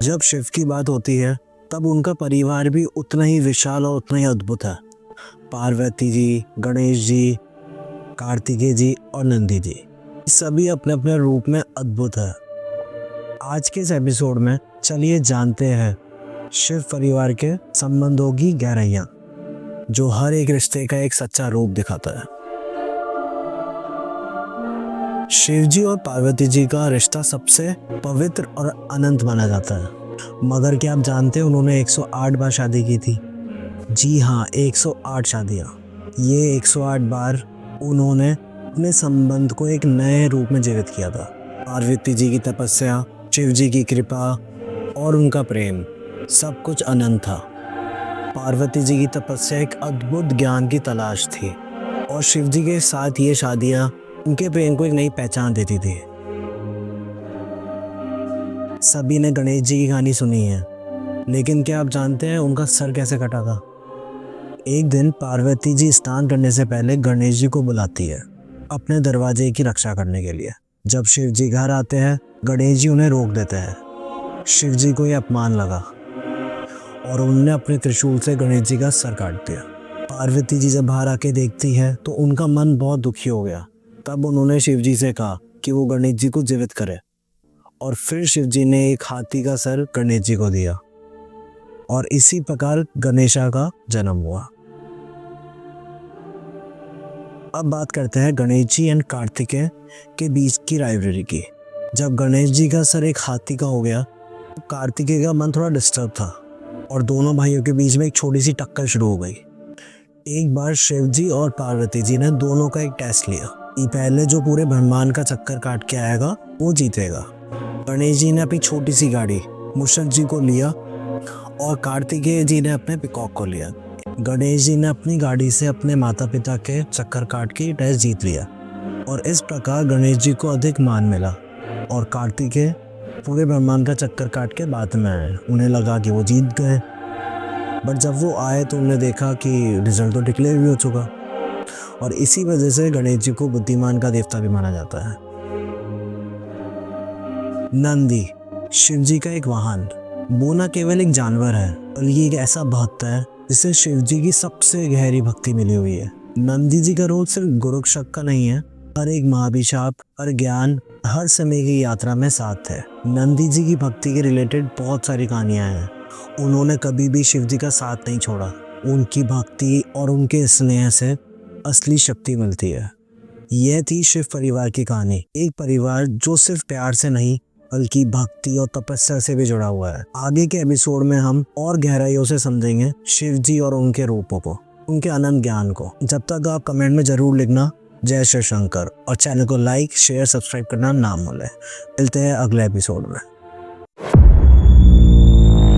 जब शिव की बात होती है तब उनका परिवार भी उतना ही विशाल और उतना ही अद्भुत है। पार्वती जी, गणेश जी, कार्तिकेय जी और नंदी जी सभी अपने अपने रूप में अद्भुत है। आज के इस एपिसोड में चलिए जानते हैं शिव परिवार के संबंधों की गहराइयाँ, जो हर एक रिश्ते का एक सच्चा रूप दिखाता है। शिव जी और पार्वती जी का रिश्ता सबसे पवित्र और अनंत माना जाता है। मगर क्या आप जानते हैं उन्होंने 108 बार शादी की थी? जी हाँ, 108 शादियाँ। ये 108 बार उन्होंने अपने संबंध को एक नए रूप में जीवित किया था। पार्वती जी की तपस्या, शिव जी की कृपा और उनका प्रेम सब कुछ अनंत था। पार्वती जी की तपस्या एक अद्भुत ज्ञान की तलाश थी और शिव जी के साथ ये शादियाँ उनके प्रेम को एक नई पहचान देती थी। सभी ने गणेश जी की कहानी सुनी है, लेकिन क्या आप जानते हैं उनका सर कैसे कटा था? एक दिन पार्वती जी स्नान करने से पहले गणेश जी को बुलाती है अपने दरवाजे की रक्षा करने के लिए। जब शिव जी घर आते हैं, गणेश जी उन्हें रोक देते हैं। शिव जी को यह अपमान लगा और उन्होंने अपने त्रिशूल से गणेश जी का सर काट दिया। पार्वती जी जब बाहर आके देखती है तो उनका मन बहुत दुखी हो गया। तब उन्होंने शिव जी से कहा कि वो गणेश जी को जीवित करे, और फिर शिव जी ने एक हाथी का सर गणेश जी को दिया और इसी प्रकार गणेशा का जन्म हुआ। अब बात करते हैं गणेश जी एंड कार्तिकेय के बीच की राइवलरी की। जब गणेश जी का सर एक हाथी का हो गया तो कार्तिकेय का मन थोड़ा डिस्टर्ब था और दोनों भाइयों के बीच में एक छोटी सी टक्कर शुरू हो गई। एक बार शिव जी और पार्वती जी ने दोनों का एक टेस्ट लिया कि पहले जो पूरे ब्रह्मांड का चक्कर काट के आएगा वो जीतेगा। गणेश जी ने अपनी छोटी सी गाड़ी मूषक जी को लिया और कार्तिकेय जी ने अपने पिकॉक को लिया। गणेश जी ने अपनी गाड़ी से अपने माता पिता के चक्कर काट के टेस्ट जीत लिया और इस प्रकार गणेश जी को अधिक मान मिला और कार्तिकेय पूरे ब्रह्मांड का चक्कर काट के बाद में आए। उन्हें लगा कि वो जीत गए, बट जब वो आए तो उन्होंने देखा कि रिजल्ट तो डिक्लेयर भी हो चुका और इसी वजह से गणेश जी को बुद्धिमान का देवता भी माना जाता है। नंदी शिव जी का एक वाहन, वो न केवल एक जानवर है बल्कि एक ऐसा भक्त है जिसे शिव जी की सबसे गहरी भक्ति मिली हुई है। नंदी जी का रोल सिर्फ गुरु शक का नहीं है, हर एक महाभिशाप, हर ज्ञान, हर समय की यात्रा में साथ है। नंदी जी की भक्ति के रिलेटेड बहुत सारी कहानियां हैं। उन्होंने कभी भी शिव जी का साथ नहीं छोड़ा। उनकी भक्ति और उनके स्नेह से असली शक्ति मिलती है। यह थी शिव परिवार की कहानी, एक परिवार जो सिर्फ प्यार से नहीं बल्कि भक्ति और तपस्या से भी जुड़ा हुआ है। आगे के एपिसोड में हम और गहराइयों से समझेंगे शिव जी और उनके रूपों को, उनके अनंत ज्ञान को। जब तक आप कमेंट में जरूर लिखना जय शिव शंकर और चैनल को लाइक, शेयर, सब्सक्राइब करना ना भूलें। मिलते हैं अगले एपिसोड में।